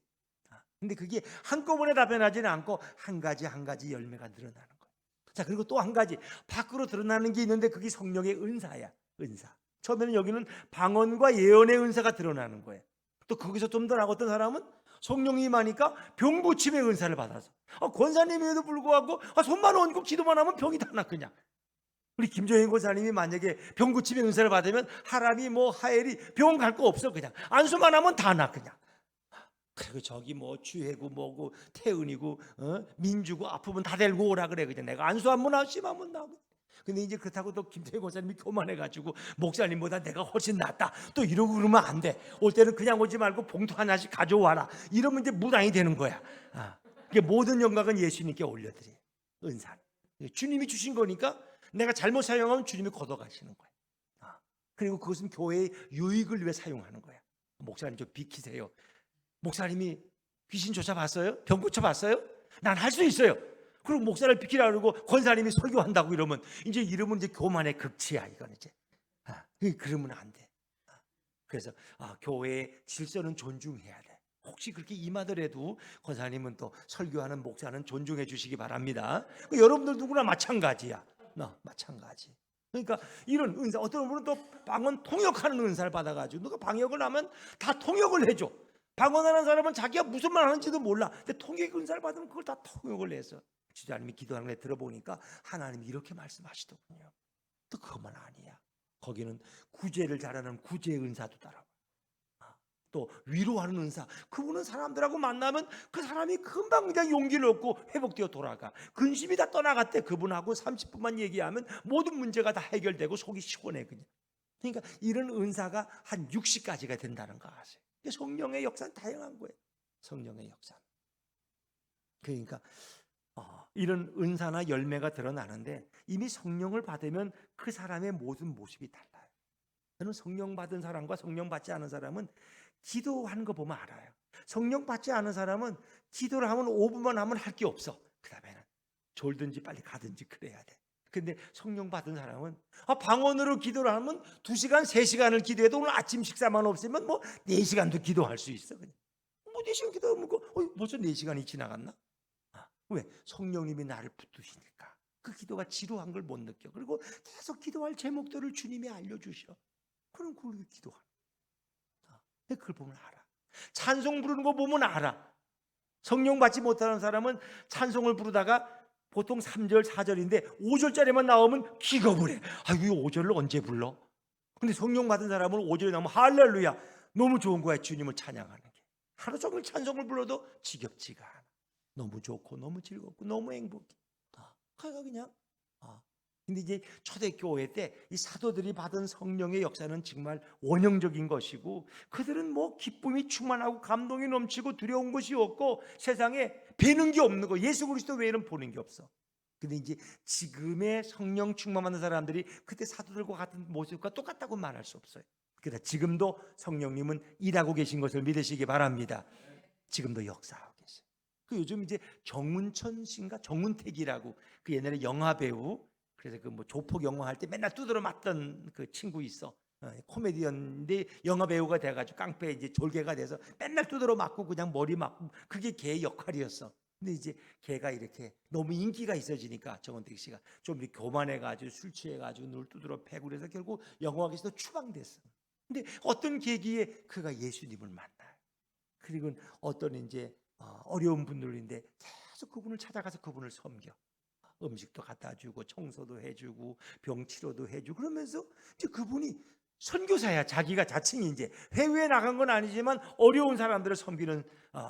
근데 그게 한꺼번에 다 변하지는 않고 한 가지 한 가지 열매가 늘어나는 거예요. 자, 그리고 또 한 가지 밖으로 드러나는 게 있는데 그게 성령의 은사야. 은사. 처음에는 여기는 방언과 예언의 은사가 드러나는 거예요. 또 거기서 좀 더 나갔던 사람은 성령이 임하니까 병 고침의 은사를 받아서 권사님에도 불구하고 손만 얹고 기도만 하면 병이 다 나. 그냥 우리 김정인 권사님이 만약에 병 고침의 은사를 받으면 하람이 뭐 하엘이 병원 갈 거 없어. 그냥 안수만 하면 다 나. 그냥. 그리고 저기 뭐 주혜고 뭐고 태은이고 민주고 아프면 다 데리고 오라 그래. 그냥 내가 안수 한 번 하시면 나고. 근데 이제 그렇다고 또 김태희 권사님이 교만해가지고 목사님보다 내가 훨씬 낫다 또 이러고 그러면 안 돼. 올 때는 그냥 오지 말고 봉투 하나씩 가져와라. 이러면 이제 무당이 되는 거야. 모든 영광은 예수님께 올려드려. 은사. 주님이 주신 거니까 내가 잘못 사용하면 주님이 걷어가시는 거야. 그리고 그것은 교회의 유익을 위해 사용하는 거야. 목사님 좀 비키세요. 목사님이 귀신 쫓아봤어요? 병 고쳐봤어요? 난 할 수 있어요. 그리고 목사를 비키라 그러고 권사님이 설교한다고 이러면 이제 이러면 이제 교만의 극치야. 이건 이제 그러면 안 돼. 그래서 교회의 질서는 존중해야 돼. 혹시 그렇게 임하더라도 권사님은 또 설교하는 목사는 존중해 주시기 바랍니다. 여러분들 누구나 마찬가지야. 마찬가지. 그러니까 이런 은사, 어떤 분은 또 방언 통역하는 은사를 받아가지고 누가 방역을 하면 다 통역을 해줘. 방언하는 사람은 자기가 무슨 말 하는지도 몰라. 근데 통역 은사를 받으면 그걸 다 통역을 해서 주자님이 기도하는 걸 들어보니까 하나님이 이렇게 말씀하시더군요. 또 그것만 아니야. 거기는 구제를 잘하는 구제 은사도 따라와. 또 위로하는 은사. 그분은 사람들하고 만나면 그 사람이 금방 그냥 용기를 얻고 회복되어 돌아가. 근심이 다 떠나갔대. 그분하고 30분만 얘기하면 모든 문제가 다 해결되고 속이 시원해 그냥. 그러니까 이런 은사가 한 60가지가 된다는 거 아세요? 성령의 역사는 다양한 거예요. 성령의 역사. 그러니까 이런 은사나 열매가 드러나는데 이미 성령을 받으면 그 사람의 모든 모습이 달라요. 저는 성령 받은 사람과 성령 받지 않은 사람은 기도하는 거 보면 알아요. 성령 받지 않은 사람은 기도를 하면 5분만 하면 할 게 없어. 그 다음에는 졸든지 빨리 가든지 그래야 돼. 근데 성령 받은 사람은 방언으로 기도를 하면 2시간, 3시간을 기도해도 오늘 아침 식사만 없으면 뭐 4시간도 기도할 수 있어. 그냥. 뭐 4시간 기도하면 벌써 4시간이 지나갔나? 왜? 성령님이 나를 붙드시니까. 그 기도가 지루한 걸 못 느껴. 그리고 계속 기도할 제목들을 주님이 알려주셔. 그럼 그걸 기도하는. 그걸 보면 알아. 찬송 부르는 거 보면 알아. 성령 받지 못하는 사람은 찬송을 부르다가 보통 3절, 4절인데 5절짜리만 나오면 기겁을 해. 이 5절을 언제 불러? 근데 성령 받은 사람은 5절에 나오면 할렐루야. 너무 좋은 거야. 주님을 찬양하는 게. 하루 종일 찬송을 불러도 지겹지가 않아. 너무 좋고 너무 즐겁고 너무 행복해. 그냥 근데 이제 초대교회 때 이 사도들이 받은 성령의 역사는 정말 원형적인 것이고, 그들은 뭐 기쁨이 충만하고 감동이 넘치고 두려운 것이 없고 세상에 배는 게 없는 거, 예수 그리스도 외에는 보는 게 없어. 근데 이제 지금의 성령 충만한 사람들이 그때 사도들과 같은 모습과 똑같다고 말할 수 없어요. 그러나 지금도 성령님은 일하고 계신 것을 믿으시기 바랍니다. 지금도 역사하고 계세요. 그 요즘 이제 정운천 씨인가 정운택이라고, 그 옛날에 영화 배우, 그래서 그 뭐 조폭 영화 할 때 맨날 두드러 맞던 그 친구 있어. 코미디언인데 영화 배우가 돼가지고 깡패 이제 졸개가 돼서 맨날 두드러 맞고 그냥 머리 맞고, 그게 걔 역할이었어. 근데 이제 걔가 이렇게 너무 인기가 있어지니까 정운택 씨가 좀 이렇게 교만해가지고 술 취해가지고 눈을 두드러 패고 그래서 결국 영화계에서 추방됐어. 근데 어떤 계기에 그가 예수님을 만나요. 그리고 어떤 이제 어려운 분들인데 계속 그분을 찾아가서 그분을 섬겨. 음식도 갖다 주고 청소도 해주고 병 치료도 해주고 그러면서 이제 그분이 선교사야. 자기가 자칭이 이제 해외에 나간 건 아니지만 어려운 사람들을 섬기는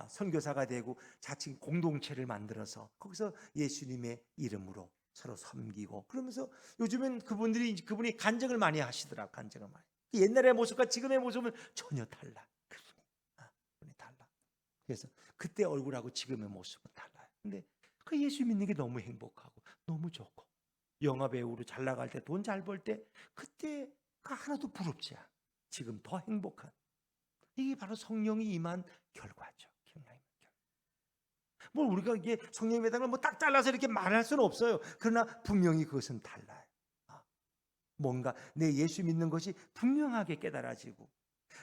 선교사가 되고 자칭 공동체를 만들어서 거기서 예수님의 이름으로 서로 섬기고 그러면서 요즘엔 그분이 간증을 많이 하시더라고. 간증을 많이. 옛날의 모습과 지금의 모습은 전혀 달라. 그분이 달라. 그래서 그때 얼굴하고 지금의 모습은 달라요. 근데 그 예수 믿는 게 너무 행복하고 너무 좋고, 영화 배우로 잘 나갈 때 돈 잘 벌 때 그때가 하나도 부럽지 않아. 지금 더 행복한, 이게 바로 성령이 임한 결과죠. 뭐 우리가 이게 성령이 임한 걸 뭐 딱 잘라서 이렇게 말할 수는 없어요. 그러나 분명히 그것은 달라요. 뭔가 내 예수 믿는 것이 분명하게 깨달아지고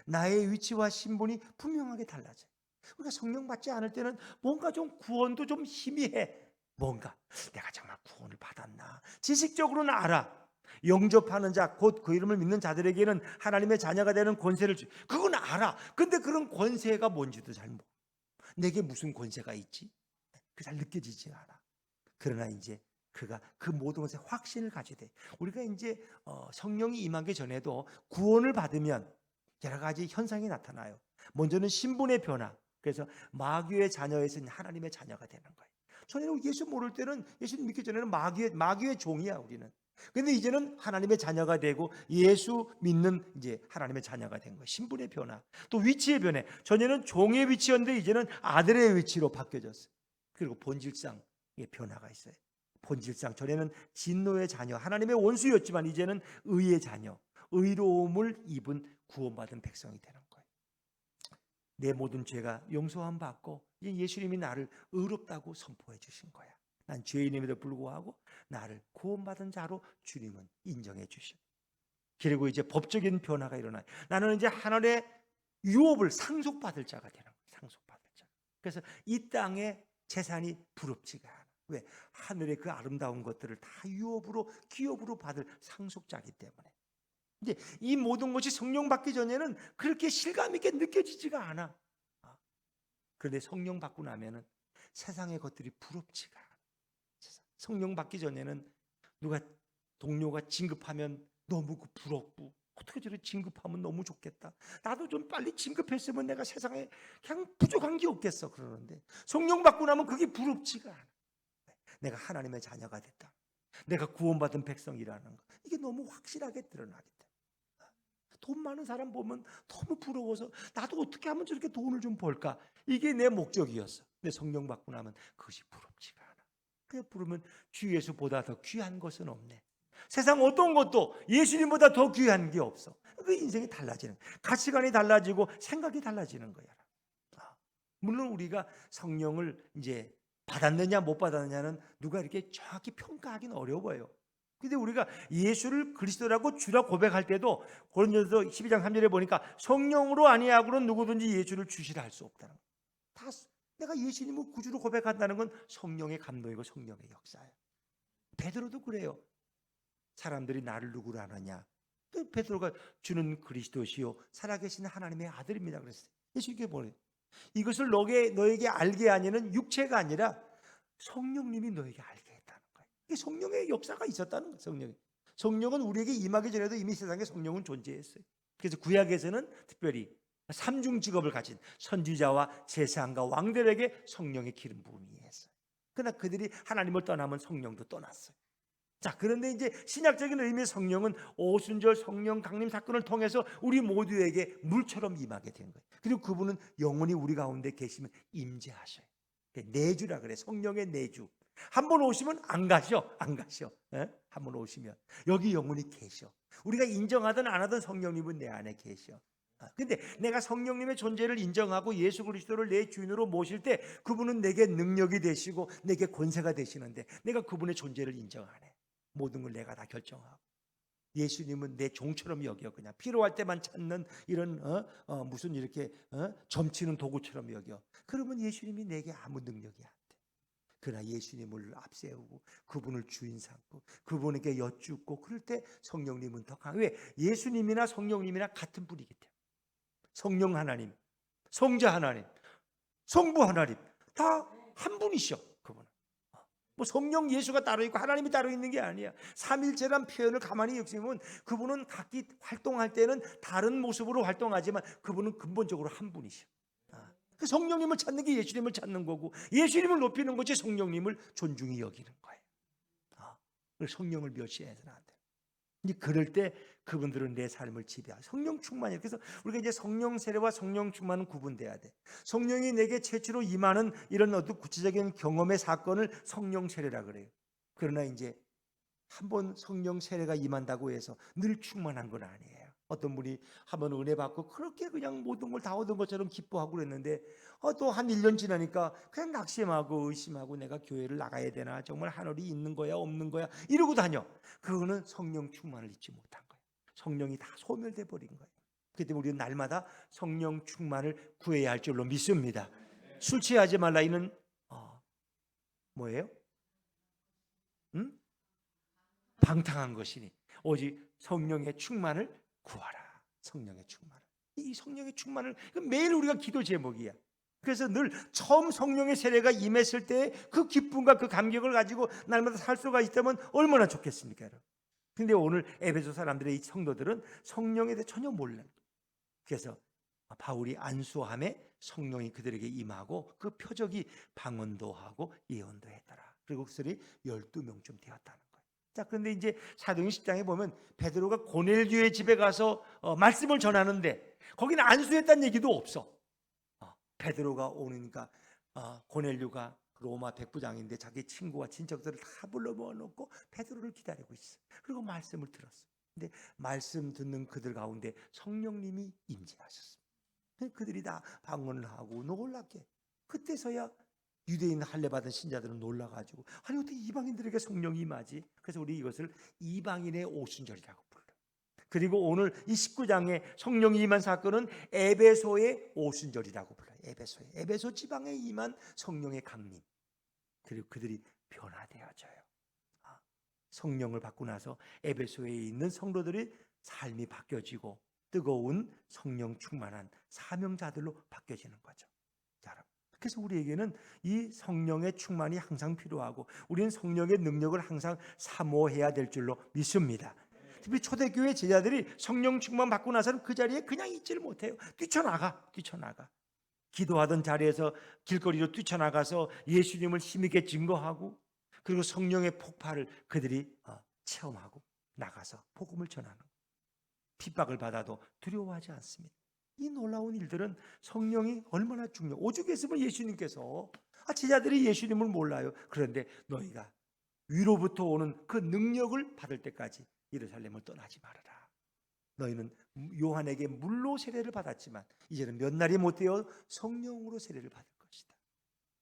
나의 위치와 신분이 분명하게 달라져요. 우리가 성령 받지 않을 때는 뭔가 좀 구원도 좀 희미해. 뭔가 내가 정말 구원을 받았나, 지식적으로는 알아. 영접하는 자, 곧 그 이름을 믿는 자들에게는 하나님의 자녀가 되는 권세를 주, 그건 알아. 근데 그런 권세가 뭔지도 잘 모르. 내게 무슨 권세가 있지? 그 잘 느껴지지 않아. 그러나 이제 그가 그 모든 것에 확신을 가지되, 우리가 이제 성령이 임하기 전에도 구원을 받으면 여러 가지 현상이 나타나요. 먼저는 신분의 변화. 그래서 마귀의 자녀에서 하나님의 자녀가 되는 거예요. 전에는 예수 모를 때는, 예수 믿기 전에는 마귀의 종이야 우리는. 근데 이제는 하나님의 자녀가 되고 예수 믿는 이제 하나님의 자녀가 된 거예요. 신분의 변화. 또 위치의 변화. 전에는 종의 위치였는데 이제는 아들의 위치로 바뀌어졌어요. 그리고 본질상의 변화가 있어요. 본질상 전에는 진노의 자녀, 하나님의 원수였지만 이제는 의의 자녀, 의로움을 입은 구원받은 백성이 되는 거예요. 내 모든 죄가 용서함 받고 이제 예수님이 나를 의롭다고 선포해 주신 거야. 난 죄인임에도 불구하고 나를 구원받은 자로 주님은 인정해 주셔. 그리고 이제 법적인 변화가 일어나요. 나는 이제 하늘의 유업을 상속받을 자가 되는 거예요. 상속받을 자. 그래서 이 땅의 재산이 부럽지가 않아. 왜? 하늘의 그 아름다운 것들을 다 유업으로, 기업으로 받을 상속자이기 때문에. 근데 이 모든 것이 성령 받기 전에는 그렇게 실감 있게 느껴지지가 않아. 그런데 성령 받고 나면은 세상의 것들이 부럽지가 않아. 성령 받기 전에는 누가 동료가 진급하면 너무 부럽고, 어떻게 저렇게 진급하면 너무 좋겠다. 나도 좀 빨리 진급했으면 내가 세상에 그냥 부족한 게 없겠어. 그러는데 성령 받고 나면 그게 부럽지가 않아. 내가 하나님의 자녀가 됐다. 내가 구원받은 백성이라는 거. 이게 너무 확실하게 드러나기 때문에. 돈 많은 사람 보면 너무 부러워서 나도 어떻게 하면 저렇게 돈을 좀 벌까? 이게 내 목적이었어. 근데 성령 받고 나면 그것이 부럽지가 않아. 그게 부르면 주 예수보다 더 귀한 것은 없네. 세상 어떤 것도 예수님보다 더 귀한 게 없어. 그 인생이 달라지는, 가치관이 달라지고 생각이 달라지는 거야. 물론 우리가 성령을 이제 받았느냐 못 받았느냐는 누가 이렇게 정확히 평가하기는 어려워요. 근데 우리가 예수를 그리스도라고 주라 고백할 때도 고린도서 12장 3절에 보니까 성령으로 아니하고는 누구든지 예수를 주시라 할 수 없다는 거예요. 다 내가 예수님을 구주로 고백한다는 건 성령의 감동이고 성령의 역사예요. 베드로도 그래요. 사람들이 나를 누구로 아느냐? 베드로가 주는 그리스도시요 살아계신 하나님의 아들입니다 그랬어요. 예수님께 뭐래요? 이것을 너에게 알게 하니는 육체가 아니라 성령님이 너에게 알게 했다는 거예요. 이게 성령의 역사가 있었다는 거예요. 성령은 우리에게 임하기 전에도 이미 세상에 성령은 존재했어요. 그래서 구약에서는 특별히 삼중 직업을 가진 선지자와 제사장과 왕들에게 성령의 기름 부음이 했어요. 그러나 그들이 하나님을 떠나면 성령도 떠났어요. 자, 그런데 이제 신약적인 의미의 성령은 오순절 성령 강림 사건을 통해서 우리 모두에게 물처럼 임하게 된 거예요. 그리고 그분은 영원히 우리 가운데 계시면 임재하셔요. 내주라 그래. 성령의 내주. 한 번 오시면 안 가셔. 안 가셔. 한 번 오시면 여기 영원히 계셔. 우리가 인정하든 안 하든 성령님은 내 안에 계셔. 근데 내가 성령님의 존재를 인정하고 예수 그리스도를 내 주인으로 모실 때 그분은 내게 능력이 되시고 내게 권세가 되시는데 내가 그분의 존재를 인정 안 해. 모든 걸 내가 다 결정하고 예수님은 내 종처럼 여겨. 그냥 필요할 때만 찾는 이런 무슨 이렇게 점치는 도구처럼 여겨. 그러면 예수님이 내게 아무 능력이 안 돼. 그러나 예수님을 앞세우고 그분을 주인 삼고 그분에게 여쭙고 그럴 때 성령님은 더 강해. 왜? 예수님이나 성령님이나 같은 분이기 때문에. 성령 하나님, 성자 하나님, 성부 하나님 다 한 분이셔. 그분은 뭐 성령 예수가 따로 있고 하나님이 따로 있는 게 아니야. 삼일체란 표현을 가만히 여기면 그분은 각기 활동할 때는 다른 모습으로 활동하지만 그분은 근본적으로 한 분이셔. 그 성령님을 찾는 게 예수님을 찾는 거고 예수님을 높이는 것이 성령님을 존중히 여기는 거예요. 성령을 멸시해서는 안 돼. 이제 그럴 때 그분들은 내 삶을 지배하고 성령 충만이에요. 그래서 우리가 이제 성령 세례와 성령 충만은 구분돼야 돼. 성령이 내게 최초로 임하는 이런 어떤 구체적인 경험의 사건을 성령 세례라 그래요. 그러나 이제 한번 성령 세례가 임한다고 해서 늘 충만한 건 아니에요. 어떤 분이 한번 은혜 받고 그렇게 그냥 모든 걸 다 얻은 것처럼 기뻐하고 그랬는데 또 한 1년 지나니까 그냥 낙심하고 의심하고 내가 교회를 나가야 되나 정말 하늘이 있는 거야 없는 거야 이러고 다녀. 그거는 성령 충만을 잊지 못한 거예요. 성령이 다 소멸돼 버린 거예요. 그렇기 때문에 우리는 날마다 성령 충만을 구해야 할 줄로 믿습니다. 술 취하지 말라 이는 뭐예요? 방탕한 것이니 오직 성령의 충만을 구하라. 성령의 충만을. 이 성령의 충만을 매일 우리가 기도 제목이야. 그래서 늘 처음 성령의 세례가 임했을 때 그 기쁨과 그 감격을 가지고 날마다 살 수가 있다면 얼마나 좋겠습니까, 여러분? 근데 오늘 에베소 사람들의 이 성도들은 성령에 대해 전혀 몰라요. 그래서 바울이 안수함에 성령이 그들에게 임하고 그 표적이 방언도 하고 예언도 했더라. 그리고 그들이 12명쯤 되었다는 거예요. 자, 그런데 이제 사도행 10장에 보면 베드로가 고넬료의 집에 가서 말씀을 전하는데 거기는 안수했다는 얘기도 없어. 베드로가 오니까 고넬료가 로마 백부장인데 자기 친구와 친척들을 다 불러 모아놓고 베드로를 기다리고 있어. 그리고 말씀을 들었어. 근데 말씀 듣는 그들 가운데 성령님이 임재하셨습니다. 그들이 다 방언을 하고 놀랍게 그때서야 유대인 할례 받은 신자들은 놀라가지고 아니 어떻게 이방인들에게 성령이 임하지? 그래서 우리 이것을 이방인의 오순절이라고 불러요. 그리고 오늘 이 19장에 성령이 임한 사건은 에베소의 오순절이라고 불러요. 에베소 지방에 임한 성령의 강림. 그리고 그들이 변화되어져요. 성령을 받고 나서 에베소에 있는 성도들의 삶이 바뀌어지고 뜨거운 성령 충만한 사명자들로 바뀌어지는 거죠. 그래서 우리에게는 이 성령의 충만이 항상 필요하고 우리는 성령의 능력을 항상 사모해야 될 줄로 믿습니다. 특히 초대교회 제자들이 성령 충만 받고 나서는 그 자리에 그냥 있지를 못해요. 뛰쳐나가. 기도하던 자리에서 길거리로 뛰쳐나가서 예수님을 힘있게 증거하고 그리고 성령의 폭발을 그들이 체험하고 나가서 복음을 전하는 핍박을 받아도 두려워하지 않습니다. 이 놀라운 일들은 성령이 얼마나 중요해요. 오죽했으면 예수님께서 제자들이 예수님을 몰라요. 그런데 너희가 위로부터 오는 그 능력을 받을 때까지 예루살렘을 떠나지 말아라. 너희는 요한에게 물로 세례를 받았지만 이제는 몇 날이 못 되어 성령으로 세례를 받을 것이다.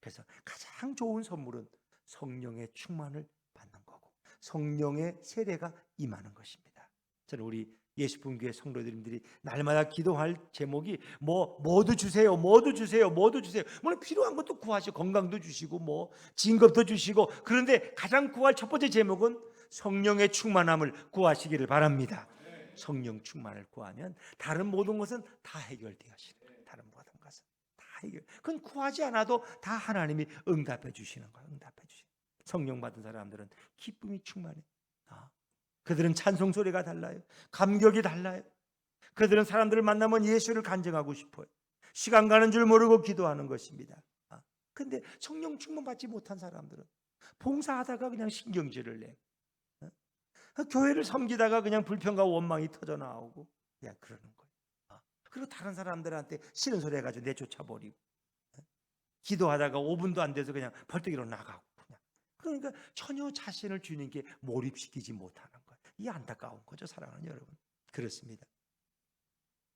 그래서 가장 좋은 선물은 성령의 충만을 받는 거고 성령의 세례가 임하는 것입니다. 저는 우리 예수분교회 성도들님들이 날마다 기도할 제목이 뭐도 주세요. 물론 필요한 것도 구하시고 건강도 주시고 진급도 주시고 그런데 가장 구할 첫 번째 제목은 성령의 충만함을 구하시기를 바랍니다. 성령 충만을 구하면 다른 모든 것은 다 해결되어지는 다른 모든 것은 다 해결. 그건 구하지 않아도 다 하나님이 응답해 주시는 거예요. 성령 받은 사람들은 기쁨이 충만해. 그들은 찬송 소리가 달라요. 감격이 달라요. 그들은 사람들을 만나면 예수를 간증하고 싶어요. 시간 가는 줄 모르고 기도하는 것입니다. 근데 성령 충만 받지 못한 사람들은 봉사하다가 그냥 신경질을 내. 교회를 섬기다가 그냥 불평과 원망이 터져 나오고 그냥 그러는 거예요. 그리고 다른 사람들한테 싫은 소리 해가지고 내쫓아 버리고, 기도하다가 5분도 안 돼서 그냥 벌떡 나가고 그냥. 그러니까 전혀 자신을 주님께 몰입시키지 못하는 거예요. 이 안타까운 거죠, 사랑하는 여러분. 그렇습니다.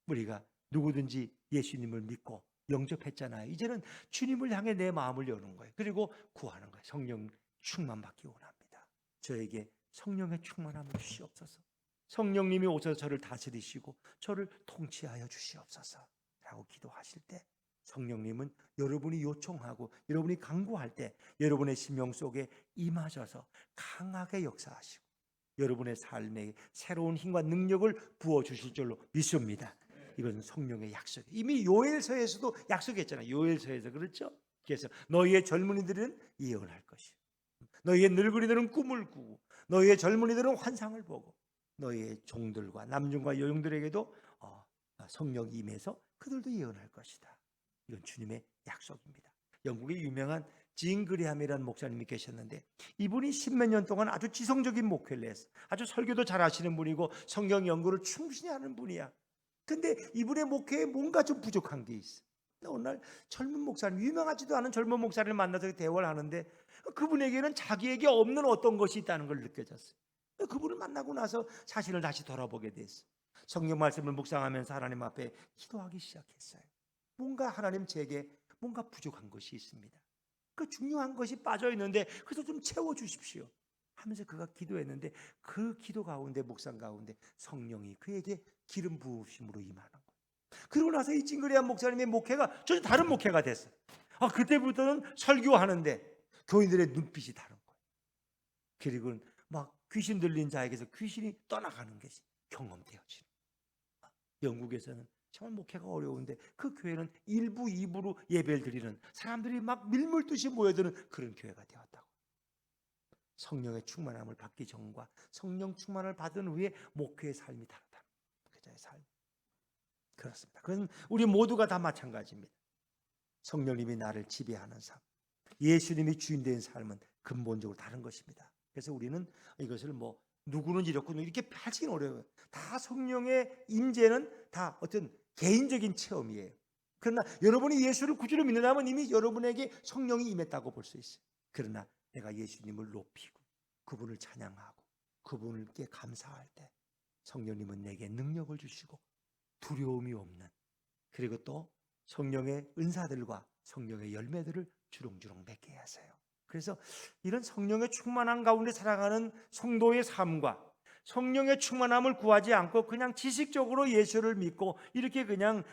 우리가 누구든지 예수님을 믿고 영접했잖아요. 이제는 주님을 향해 내 마음을 여는 거예요. 그리고 구하는 거예요. 성령 충만 받기 원합니다. 저에게 성령의 충만함을 주시옵소서. 성령님이 오셔서 저를 다스리시고 저를 통치하여 주시옵소서 라고 기도하실 때, 성령님은 여러분이 요청하고 여러분이 간구할 때 여러분의 심령 속에 임하셔서 강하게 역사하시고 여러분의 삶에 새로운 힘과 능력을 부어주실 줄로 믿습니다. 이것은 성령의 약속. 이미 요엘서에서도 약속했잖아요. 요엘서에서 그렇죠? 그래서 너희의 젊은이들은 예언할 것이요, 너희의 늙은이들은 꿈을 꾸고 너희의 젊은이들은 환상을 보고 너희의 종들과 남종과 여종들에게도 성령이 임해서 그들도 예언할 것이다. 이건 주님의 약속입니다. 영국의 유명한 진 그레함이라는 목사님이 계셨는데, 이분이 10몇 년 동안 아주 지성적인 목회를 했어. 아주 설교도 잘 하시는 분이고 성경 연구를 충분히 하는 분이야. 근데 이분의 목회에 뭔가 좀 부족한 게 있어. 어느 날 젊은 목사님, 유명하지도 않은 젊은 목사를 만나서 대화를 하는데 그분에게는 자기에게 없는 어떤 것이 있다는 걸 느껴졌어요. 그분을 만나고 나서 자신을 다시 돌아보게 됐어. 성경 말씀을 묵상하면서 하나님 앞에 기도하기 시작했어요. 뭔가 하나님, 제게 뭔가 부족한 것이 있습니다. 그 중요한 것이 빠져 있는데 그래서 좀 채워 주십시오 하면서 그가 기도했는데, 그 기도 가운데, 묵상 가운데 성령이 그에게 기름 부으심으로 임하는 거예요. 그러고 나서 이 찡그리한 목사님의 목회가 전혀 다른 목회가 됐어요. 그때부터는 설교하는데 교인들의 눈빛이 다른 거예요. 그리고 막 귀신 들린 자에게서 귀신이 떠나가는 것이 경험되어지는 거예요. 영국에서는 정말 목회가 어려운데 그 교회는 1부, 2부로 예배를 드리는, 사람들이 막 밀물듯이 모여드는 그런 교회가 되었다고. 성령의 충만함을 받기 전과 성령 충만을 받은 후에 목회의 삶이 다르다. 목회자의 삶. 그렇습니다. 그건 우리 모두가 다 마찬가지입니다. 성령님이 나를 지배하는 삶, 예수님이 주인 된 삶은 근본적으로 다른 것입니다. 그래서 우리는 이것을 누구는 이렇고 이렇게 하긴 어려워요. 다 성령의 임재는 다 어떤 개인적인 체험이에요. 그러나 여러분이 예수를 구주로 믿는다면 이미 여러분에게 성령이 임했다고 볼 수 있어요. 그러나 내가 예수님을 높이고 그분을 찬양하고 그분께 감사할 때 성령님은 내게 능력을 주시고 두려움이 없는, 그리고 또 성령의 은사들과 성령의 열매들을 주렁주렁 맺게 하세요. 그래서 이런 성령의 충만함 가운데 살아가는 성도의 삶과 성령의 충만함을 구하지 않고 그냥 지식적으로 예수를 믿고 이렇게 그냥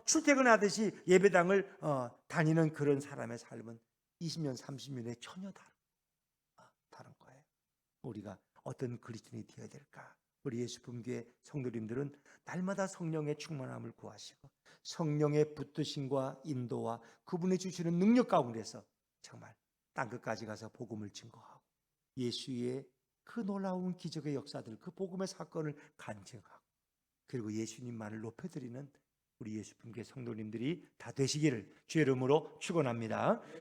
출퇴근하듯이 예배당을 다니는 그런 사람의 삶은 20년 30년에 전혀 다른 거예요. 우리가 어떤 그리스도인이 되어야 될까? 우리 예수품교회 성도님들은 날마다 성령의 충만함을 구하시고 성령의 붙드심과 인도와 그분이 주시는 능력 가운데서 정말 땅끝까지 가서 복음을 증거하고 예수의 그 놀라운 기적의 역사들, 그 복음의 사건을 간증하고 그리고 예수님만을 높여드리는 우리 예수품교회 성도님들이 다 되시기를 주의 이름으로 축원합니다.